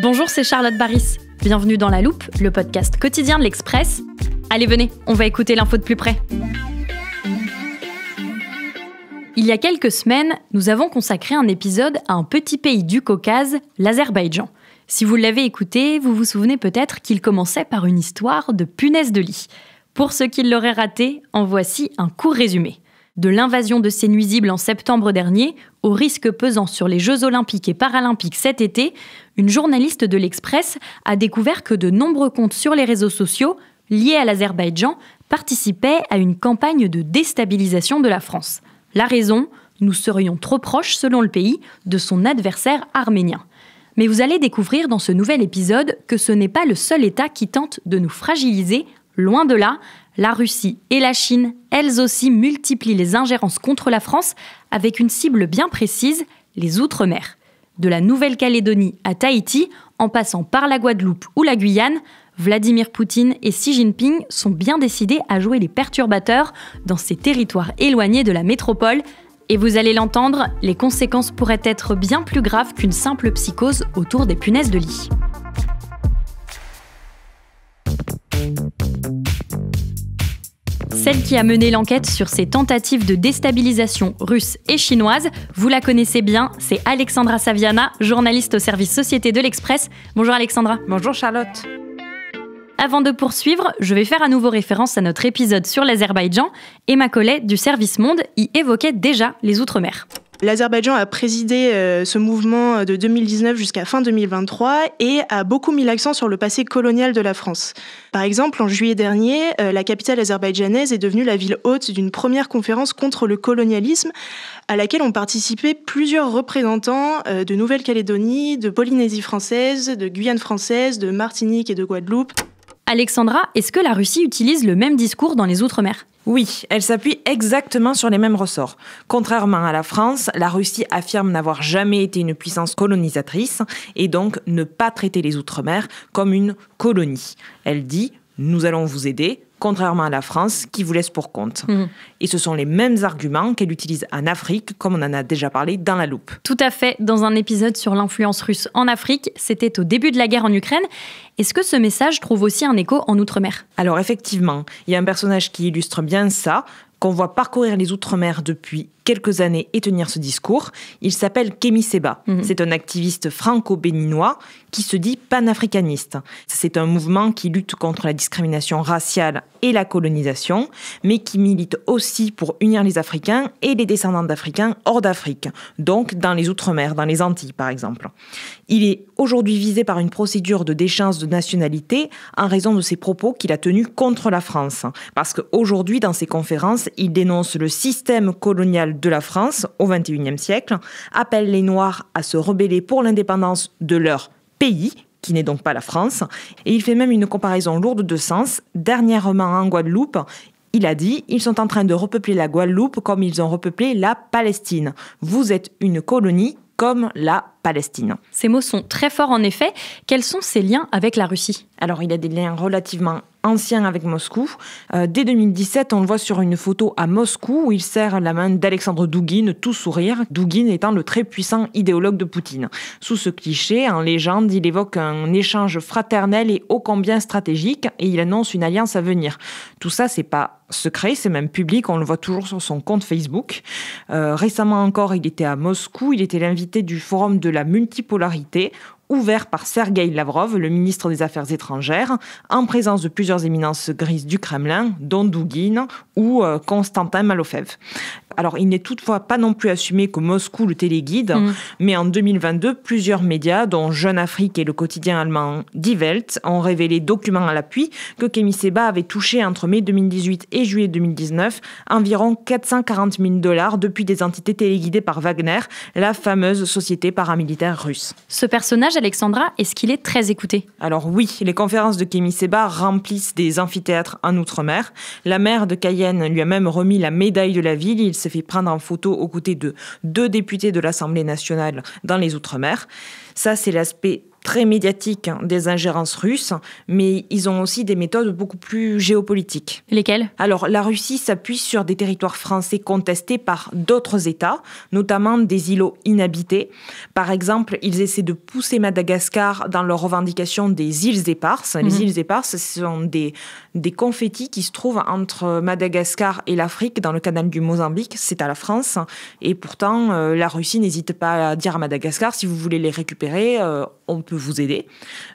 Bonjour, c'est Charlotte Baris. Bienvenue dans La Loupe, le podcast quotidien de l'Express. Allez, venez, on va écouter l'info de plus près. Il y a quelques semaines, nous avons consacré un épisode à un petit pays du Caucase, l'Azerbaïdjan. Si vous l'avez écouté, vous vous souvenez peut-être qu'il commençait par une histoire de punaise de lit. Pour ceux qui l'auraient raté, en voici un court résumé. De l'invasion de ces nuisibles en septembre dernier, au risque pesant sur les Jeux Olympiques et Paralympiques cet été, une journaliste de l'Express a découvert que de nombreux comptes sur les réseaux sociaux, liés à l'Azerbaïdjan, participaient à une campagne de déstabilisation de la France. La raison, nous serions trop proches, selon le pays, de son adversaire arménien. Mais vous allez découvrir dans ce nouvel épisode que ce n'est pas le seul État qui tente de nous fragiliser, loin de là. La Russie et la Chine, elles aussi, multiplient les ingérences contre la France avec une cible bien précise, les Outre-mer. De la Nouvelle-Calédonie à Tahiti, en passant par la Guadeloupe ou la Guyane, Vladimir Poutine et Xi Jinping sont bien décidés à jouer les perturbateurs dans ces territoires éloignés de la métropole. Et vous allez l'entendre, les conséquences pourraient être bien plus graves qu'une simple psychose autour des punaises de lit. Celle qui a mené l'enquête sur ces tentatives de déstabilisation russes et chinoises, vous la connaissez bien, c'est Alexandra Saviana, journaliste au service Société de l'Express. Bonjour Alexandra. Bonjour Charlotte. Avant de poursuivre, je vais faire à nouveau référence à notre épisode sur l'Azerbaïdjan. Emma Collet du service Monde y évoquait déjà les Outre-mer. L'Azerbaïdjan a présidé ce mouvement de 2019 jusqu'à fin 2023 et a beaucoup mis l'accent sur le passé colonial de la France. Par exemple, en juillet dernier, la capitale azerbaïdjanaise est devenue la ville hôte d'une première conférence contre le colonialisme à laquelle ont participé plusieurs représentants de Nouvelle-Calédonie, de Polynésie française, de Guyane française, de Martinique et de Guadeloupe. Alexandra, est-ce que la Russie utilise le même discours dans les Outre-mer ? Oui, elle s'appuie exactement sur les mêmes ressorts. Contrairement à la France, la Russie affirme n'avoir jamais été une puissance colonisatrice et donc ne pas traiter les Outre-mer comme une colonie. Elle dit « nous allons vous aider », contrairement à la France qui vous laisse pour compte. Et ce sont les mêmes arguments qu'elle utilise en Afrique, comme on en a déjà parlé dans La Loupe. Tout à fait, dans un épisode sur l'influence russe en Afrique, c'était au début de la guerre en Ukraine. Est-ce que ce message trouve aussi un écho en Outre-mer ? Alors effectivement, il y a un personnage qui illustre bien ça, qu'on voit parcourir les Outre-mer depuis quelques années et tenir ce discours. Il s'appelle Kémi Séba. C'est un activiste franco-béninois qui se dit panafricaniste. C'est un mouvement qui lutte contre la discrimination raciale et la colonisation, mais qui milite aussi pour unir les Africains et les descendants d'Africains hors d'Afrique, donc dans les Outre-mer, dans les Antilles par exemple. Il est aujourd'hui visé par une procédure de déchéance de nationalité en raison de ses propos qu'il a tenus contre la France. Parce qu'aujourd'hui, dans ses conférences, il dénonce le système colonial de la France au XXIe siècle, appelle les Noirs à se rebeller pour l'indépendance de leur pays, qui n'est donc pas la France, et il fait même une comparaison lourde de sens. Dernièrement en Guadeloupe, il a dit « Ils sont en train de repeupler la Guadeloupe comme ils ont repeuplé la Palestine. Vous êtes une colonie comme la Palestine. » Ces mots sont très forts en effet. Quels sont ses liens avec la Russie ? Alors, il a des liens relativement ancien avec Moscou. Dès 2017, on le voit sur une photo à Moscou où il serre la main d'Alexandre Douguine, tout sourire, Douguine étant le très puissant idéologue de Poutine. Sous ce cliché, en légende, il évoque un échange fraternel et ô combien stratégique et il annonce une alliance à venir. Tout ça, c'est pas secret, c'est même public, on le voit toujours sur son compte Facebook. Récemment encore, il était à Moscou, il était l'invité du forum de la multipolarité, ouvert par Sergueï Lavrov, le ministre des Affaires étrangères, en présence de plusieurs éminences grises du Kremlin, dont Douguine ou Konstantin Malofev. Alors, il n'est toutefois pas non plus assumé que Moscou le téléguide, mais en 2022, plusieurs médias, dont Jeune Afrique et le quotidien allemand Die Welt, ont révélé, documents à l'appui, que Kémi Séba avait touché entre mai 2018 et juillet 2019 environ 440 000 $ depuis des entités téléguidées par Wagner, la fameuse société paramilitaire russe. Ce personnage, Alexandra, est-ce qu'il est très écouté ? Alors oui, les conférences de Kémi Séba remplissent des amphithéâtres en Outre-mer. La maire de Cayenne lui a même remis la médaille de la ville. Il s'est fait prendre en photo aux côtés de 2 députés de l'Assemblée nationale dans les Outre-mer. Ça, c'est l'aspect très médiatiques des ingérences russes, mais ils ont aussi des méthodes beaucoup plus géopolitiques. Lesquelles ? Alors, la Russie s'appuie sur des territoires français contestés par d'autres États, notamment des îlots inhabités. Par exemple, ils essaient de pousser Madagascar dans leur revendication des îles éparses. Les îles éparses, ce sont des confettis qui se trouvent entre Madagascar et l'Afrique, dans le canal du Mozambique. C'est à la France. Et pourtant, la Russie n'hésite pas à dire à Madagascar, si vous voulez les récupérer, on peut vous aider.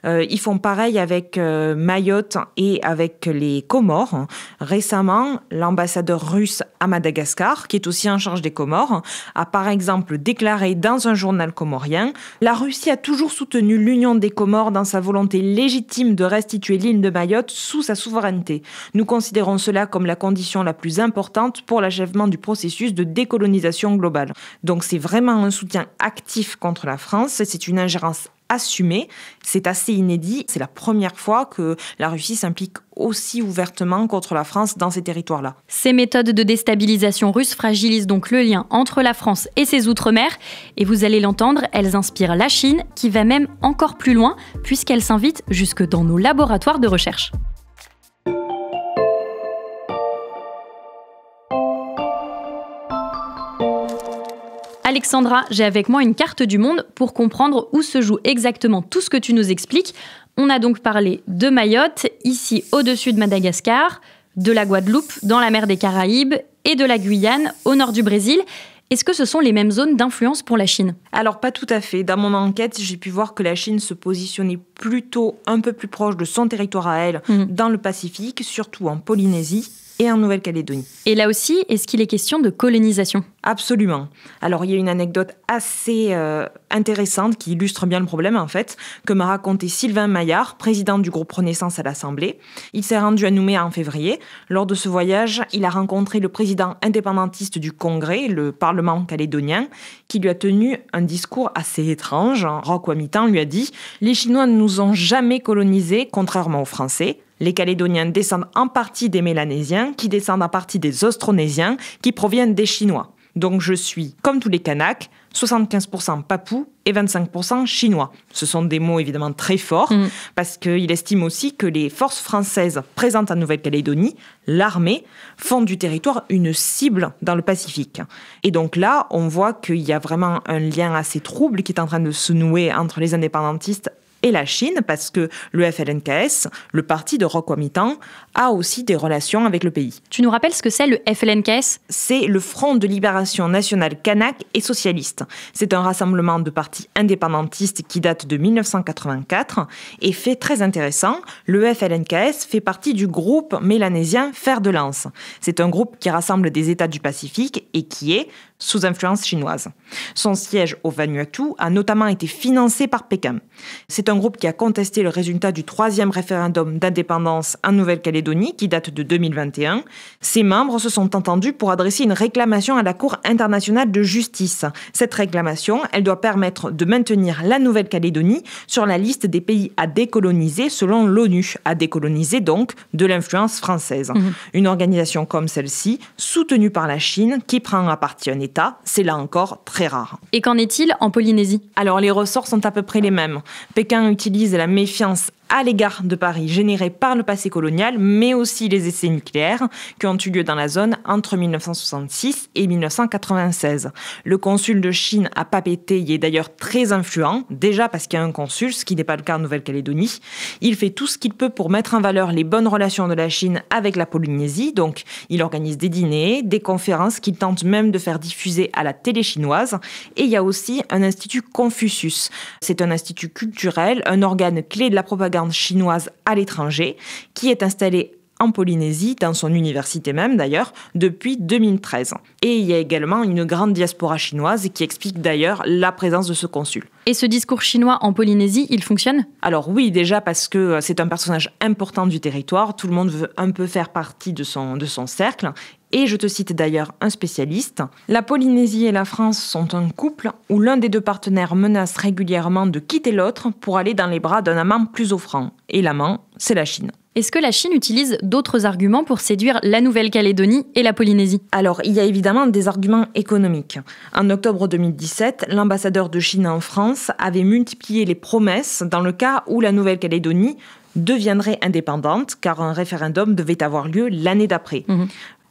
Ils font pareil avec Mayotte et avec les Comores. Récemment, l'ambassadeur russe à Madagascar, qui est aussi en charge des Comores, a par exemple déclaré dans un journal comorien « La Russie a toujours soutenu l'union des Comores dans sa volonté légitime de restituer l'île de Mayotte sous sa souveraineté. Nous considérons cela comme la condition la plus importante pour l'achèvement du processus de décolonisation globale. » Donc c'est vraiment un soutien actif contre la France, c'est une ingérence assumée, c'est assez inédit, c'est la première fois que la Russie s'implique aussi ouvertement contre la France dans ces territoires-là. Ces méthodes de déstabilisation russe fragilisent donc le lien entre la France et ses outre-mer, et vous allez l'entendre, elles inspirent la Chine, qui va même encore plus loin, puisqu'elle s'invite jusque dans nos laboratoires de recherche. Alexandra, j'ai avec moi une carte du monde pour comprendre où se joue exactement tout ce que tu nous expliques. On a donc parlé de Mayotte, ici au-dessus de Madagascar, de la Guadeloupe, dans la mer des Caraïbes, et de la Guyane, au nord du Brésil. Est-ce que ce sont les mêmes zones d'influence pour la Chine ? Alors pas tout à fait. Dans mon enquête, j'ai pu voir que la Chine se positionnait plutôt un peu plus proche de son territoire à elle, dans le Pacifique, surtout en Polynésie et en Nouvelle-Calédonie. Et là aussi, est-ce qu'il est question de colonisation ? Absolument. Alors, il y a une anecdote assez intéressante qui illustre bien le problème, en fait, que m'a raconté Sylvain Maillard, président du groupe Renaissance à l'Assemblée. Il s'est rendu à Nouméa en février. Lors de ce voyage, il a rencontré le président indépendantiste du Congrès, le Parlement calédonien, qui lui a tenu un discours assez étrange. Roch Wamitan lui a dit « Les Chinois ne nous ont jamais colonisés, contrairement aux Français. Les Calédoniens descendent en partie des Mélanésiens, qui descendent en partie des Austronésiens, qui proviennent des Chinois. Donc je suis, comme tous les Kanaks, 75% papous et 25% chinois. » Ce sont des mots évidemment très forts, parce qu'il estime aussi que les forces françaises présentes en Nouvelle-Calédonie, l'armée, font du territoire une cible dans le Pacifique. Et donc là, on voit qu'il y a vraiment un lien assez trouble qui est en train de se nouer entre les indépendantistes et la Chine, parce que le FLNKS, le parti de Roch Wamitan, a aussi des relations avec le pays. Tu nous rappelles ce que c'est le FLNKS ? C'est le Front de Libération Nationale Kanak et Socialiste. C'est un rassemblement de partis indépendantistes qui date de 1984. Et fait très intéressant, le FLNKS fait partie du groupe mélanésien Fer de Lance. C'est un groupe qui rassemble des États du Pacifique et qui est sous influence chinoise. Son siège au Vanuatu a notamment été financé par Pékin. C'est un groupe qui a contesté le résultat du 3e référendum d'indépendance en Nouvelle-Calédonie, qui date de 2021. Ses membres se sont entendus pour adresser une réclamation à la Cour internationale de justice. Cette réclamation, elle doit permettre de maintenir la Nouvelle-Calédonie sur la liste des pays à décoloniser selon l'ONU, à décoloniser donc de l'influence française. Une organisation comme celle-ci, soutenue par la Chine, qui prend à partie un État, c'est là encore très rare. Et qu'en est-il en Polynésie ? Alors les ressorts sont à peu près les mêmes. Pékin utilise la méfiance à l'égard de Paris générée par le passé colonial, mais aussi les essais nucléaires qui ont eu lieu dans la zone entre 1966 et 1996. Le consul de Chine à Papeete y est d'ailleurs très influent, déjà parce qu'il y a un consul, ce qui n'est pas le cas en Nouvelle-Calédonie. Il fait tout ce qu'il peut pour mettre en valeur les bonnes relations de la Chine avec la Polynésie, donc il organise des dîners, des conférences qu'il tente même de faire diffuser à la télé chinoise. Et il y a aussi un institut Confucius. C'est un institut culturel, un organe clé de la propagande chinoise à l'étranger, qui est installé en Polynésie, dans son université même d'ailleurs, depuis 2013. Et il y a également une grande diaspora chinoise qui explique d'ailleurs la présence de ce consul. Et ce discours chinois en Polynésie, il fonctionne ? Alors oui, déjà parce que c'est un personnage important du territoire, tout le monde veut un peu faire partie de son cercle. Et je te cite d'ailleurs un spécialiste. La Polynésie et la France sont un couple où l'un des deux partenaires menace régulièrement de quitter l'autre pour aller dans les bras d'un amant plus offrant. Et l'amant, c'est la Chine. Est-ce que la Chine utilise d'autres arguments pour séduire la Nouvelle-Calédonie et la Polynésie ? Alors, il y a évidemment des arguments économiques. En octobre 2017, l'ambassadeur de Chine en France avait multiplié les promesses dans le cas où la Nouvelle-Calédonie deviendrait indépendante, car un référendum devait avoir lieu l'année d'après.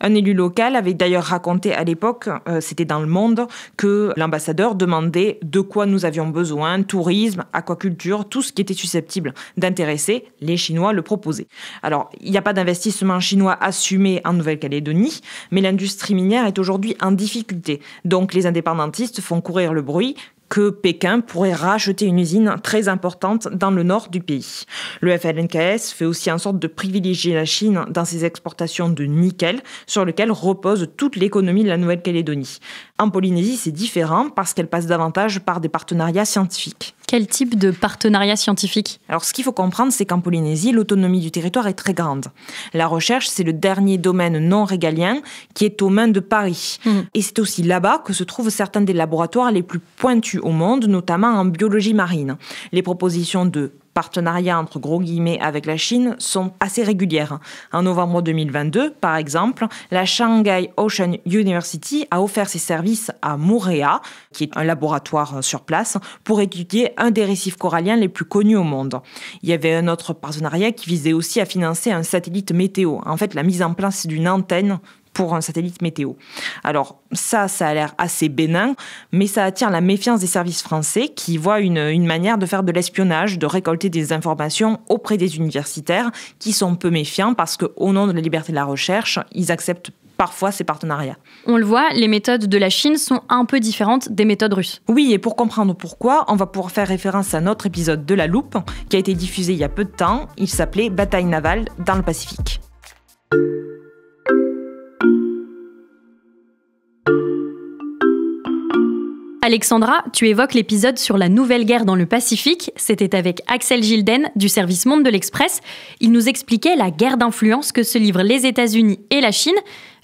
Un élu local avait d'ailleurs raconté à l'époque, c'était dans Le Monde, que l'ambassadeur demandait de quoi nous avions besoin, tourisme, aquaculture, tout ce qui était susceptible d'intéresser, les Chinois le proposaient. Alors, il n'y a pas d'investissement chinois assumé en Nouvelle-Calédonie, mais l'industrie minière est aujourd'hui en difficulté. Donc les indépendantistes font courir le bruit que Pékin pourrait racheter une usine très importante dans le nord du pays. Le FLNKS fait aussi en sorte de privilégier la Chine dans ses exportations de nickel, sur lequel repose toute l'économie de la Nouvelle-Calédonie. En Polynésie, c'est différent parce qu'elle passe davantage par des partenariats scientifiques. Quel type de partenariat scientifique ? Alors, ce qu'il faut comprendre, c'est qu'en Polynésie, l'autonomie du territoire est très grande. La recherche, c'est le dernier domaine non régalien qui est aux mains de Paris. Et c'est aussi là-bas que se trouvent certains des laboratoires les plus pointus au monde, notamment en biologie marine. Les propositions de partenariat entre gros guillemets avec la Chine sont assez régulières. En novembre 2022, par exemple, la Shanghai Ocean University a offert ses services à Moorea, qui est un laboratoire sur place, pour étudier un des récifs coralliens les plus connus au monde. Il y avait un autre partenariat qui visait aussi à financer un satellite météo. En fait, la mise en place d'une antenne pour un satellite météo. Alors ça a l'air assez bénin, mais ça attire la méfiance des services français qui voient une manière de faire de l'espionnage, de récolter des informations auprès des universitaires qui sont peu méfiants parce qu'au nom de la liberté de la recherche, ils acceptent parfois ces partenariats. On le voit, les méthodes de la Chine sont un peu différentes des méthodes russes. Oui, et pour comprendre pourquoi, on va pouvoir faire référence à notre épisode de La Loupe qui a été diffusé il y a peu de temps. Il s'appelait « Bataille navale dans le Pacifique ». Alexandra, tu évoques l'épisode sur la nouvelle guerre dans le Pacifique. C'était avec Axel Gilden du service Monde de l'Express. Il nous expliquait la guerre d'influence que se livrent les États-Unis et la Chine.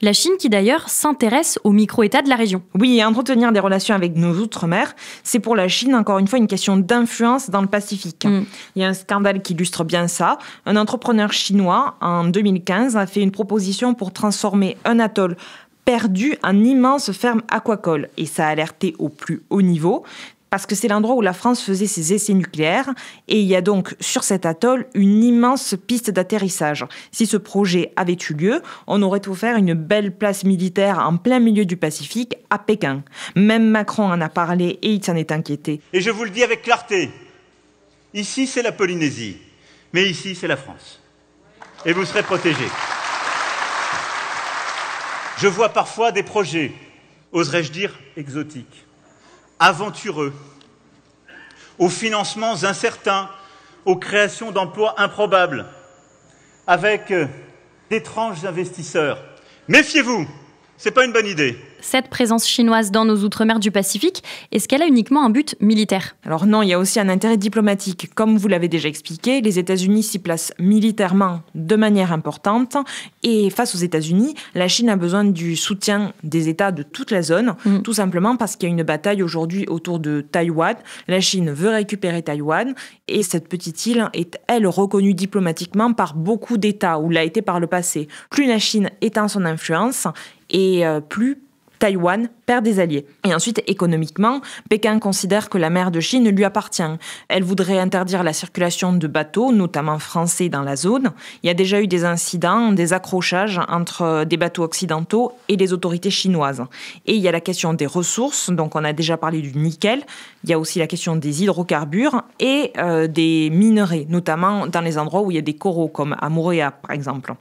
La Chine qui d'ailleurs s'intéresse aux micro-États de la région. Oui, et entretenir des relations avec nos outre-mer, c'est pour la Chine encore une fois une question d'influence dans le Pacifique. Il y a un scandale qui illustre bien ça. Un entrepreneur chinois, en 2015, a fait une proposition pour transformer un atoll perdu en immense ferme aquacole. Et ça a alerté au plus haut niveau, parce que c'est l'endroit où la France faisait ses essais nucléaires. Et il y a donc sur cet atoll une immense piste d'atterrissage. Si ce projet avait eu lieu, on aurait offert une belle place militaire en plein milieu du Pacifique à Pékin. Même Macron en a parlé et il s'en est inquiété. Et je vous le dis avec clarté, ici c'est la Polynésie, mais ici c'est la France. Et vous serez protégés. Je vois parfois des projets, oserais-je dire, exotiques, aventureux, aux financements incertains, aux créations d'emplois improbables, avec d'étranges investisseurs. Méfiez-vous, c'est pas une bonne idée. Cette présence chinoise dans nos outre-mer du Pacifique, est-ce qu'elle a uniquement un but militaire ? Alors non, il y a aussi un intérêt diplomatique. Comme vous l'avez déjà expliqué, les États-Unis s'y placent militairement de manière importante. Et face aux États-Unis, la Chine a besoin du soutien des États de toute la zone, tout simplement parce qu'il y a une bataille aujourd'hui autour de Taïwan. La Chine veut récupérer Taïwan et cette petite île est, elle, reconnue diplomatiquement par beaucoup d'États ou l'a été par le passé. Plus la Chine étend son influence et plus Taïwan perd des alliés. Et ensuite, économiquement, Pékin considère que la mer de Chine lui appartient. Elle voudrait interdire la circulation de bateaux, notamment français, dans la zone. Il y a déjà eu des incidents, des accrochages entre des bateaux occidentaux et les autorités chinoises. Et il y a la question des ressources, donc on a déjà parlé du nickel. Il y a aussi la question des hydrocarbures et des minerais, notamment dans les endroits où il y a des coraux, comme à Moorea, par exemple.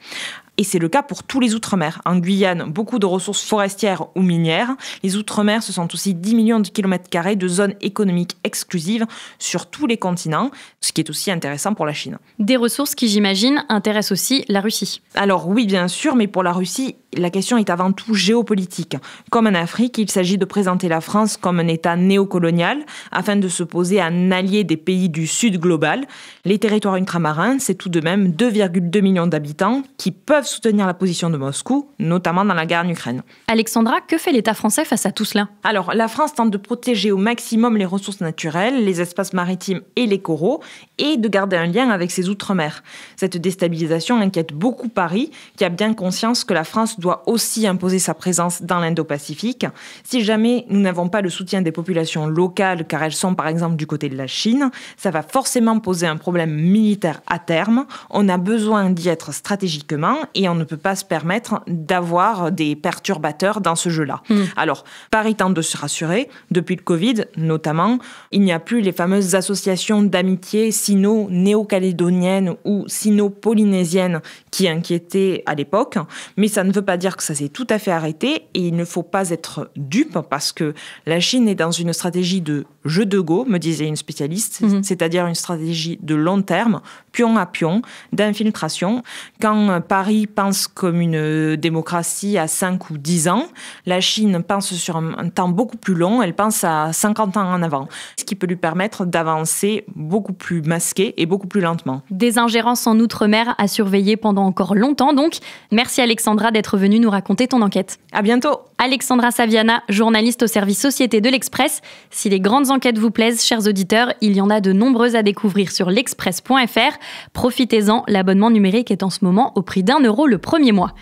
Et c'est le cas pour tous les outre-mer. En Guyane, beaucoup de ressources forestières ou minières. Les outre-mer, ce sont aussi 10 millions de kilomètres carrés de zones économiques exclusives sur tous les continents, ce qui est aussi intéressant pour la Chine. Des ressources qui, j'imagine, intéressent aussi la Russie. Alors oui, bien sûr, mais pour la Russie, la question est avant tout géopolitique. Comme en Afrique, il s'agit de présenter la France comme un État néocolonial afin de se poser un allié des pays du Sud global. Les territoires ultramarins, c'est tout de même 2,2 millions d'habitants qui peuvent soutenir la position de Moscou, notamment dans la guerre en Ukraine. Alexandra, que fait l'État français face à tout cela ? Alors, la France tente de protéger au maximum les ressources naturelles, les espaces maritimes et les coraux, et de garder un lien avec ses outre-mer. Cette déstabilisation inquiète beaucoup Paris, qui a bien conscience que la France doit aussi imposer sa présence dans l'Indo-Pacifique. Si jamais nous n'avons pas le soutien des populations locales, car elles sont par exemple du côté de la Chine, ça va forcément poser un problème militaire à terme. On a besoin d'y être stratégiquement et on ne peut pas se permettre d'avoir des perturbateurs dans ce jeu-là. Alors, Paris tente de se rassurer. Depuis le Covid, notamment, il n'y a plus les fameuses associations d'amitié sino-néo-calédoniennes ou sino-polynésiennes qui inquiétaient à l'époque. Mais ça ne veut pas dire que ça s'est tout à fait arrêté et il ne faut pas être dupe parce que la Chine est dans une stratégie de jeu de go, me disait une spécialiste, c'est-à-dire une stratégie de long terme, pion à pion, d'infiltration. Quand Paris pense comme une démocratie à 5 ou 10 ans, la Chine pense sur un temps beaucoup plus long, elle pense à 50 ans en avant, ce qui peut lui permettre d'avancer beaucoup plus masqué et beaucoup plus lentement. Des ingérences en Outre-mer à surveiller pendant encore longtemps donc. Merci Alexandra d'être venue nous raconter ton enquête. À bientôt. Alexandra Saviana, journaliste au service Société de l'Express. Si les grandes enquêtes vous plaisent, chers auditeurs, il y en a de nombreuses à découvrir sur l'express.fr. Profitez-en, l'abonnement numérique est en ce moment au prix d'€1 le premier mois.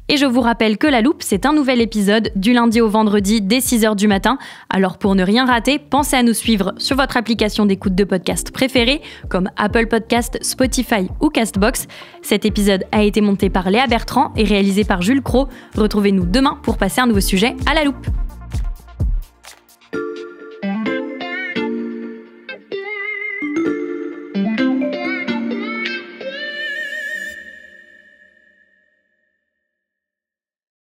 Et je vous rappelle que La Loupe, c'est un nouvel épisode du lundi au vendredi dès 6h du matin. Alors pour ne rien rater, pensez à nous suivre sur votre application d'écoute de podcast préférée, comme Apple Podcast, Spotify ou Castbox. Cet épisode a été monté par Léa Bertrand et réalisé par Jules Cros. Retrouvez-nous demain pour passer un nouveau sujet à La Loupe.